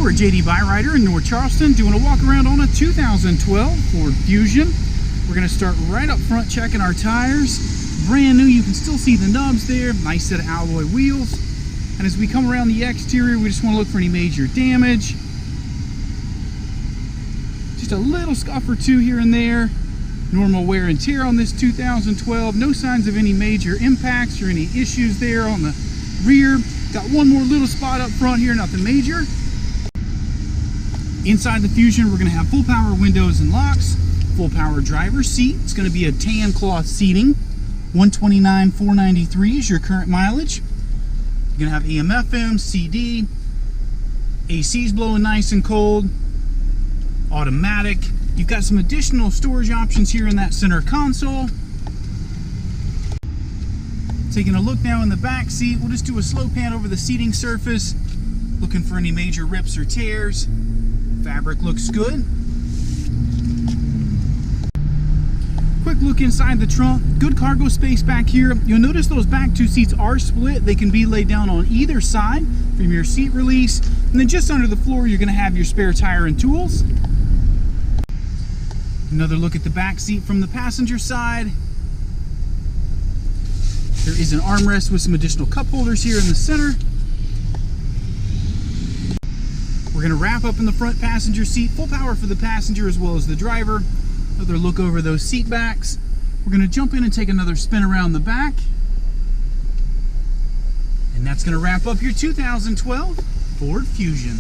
we're at Byrider in North Charleston doing a walk around on a 2012 Ford Fusion. We're going to start right up front checking our tires. Brand new, you can still see the nubs there, nice set of alloy wheels. And as we come around the exterior, we just want to look for any major damage. Just a little scuff or two here and there. Normal wear and tear on this 2012. No signs of any major impacts or any issues there on the rear. Got one more little spot up front here, nothing major. Inside the Fusion, we're going to have full power windows and locks, full power driver's seat. It's going to be a tan cloth seating. 129,493 is your current mileage. You're going to have AM, FM, CD. AC's blowing nice and cold. Automatic. You've got some additional storage options here in that center console. Taking a look now in the back seat, we'll just do a slow pan over the seating surface, looking for any major rips or tears. Fabric looks good. Quick look inside the trunk, good cargo space back here. You'll notice those back two seats are split. They can be laid down on either side from your seat release. And then just under the floor, you're going to have your spare tire and tools. Another look at the back seat from the passenger side. There is an armrest with some additional cup holders here in the center. We're going to wrap up in the front passenger seat, full power for the passenger as well as the driver. Another look over those seat backs. We're going to jump in and take another spin around the back. And that's going to wrap up your 2012 Ford Fusion.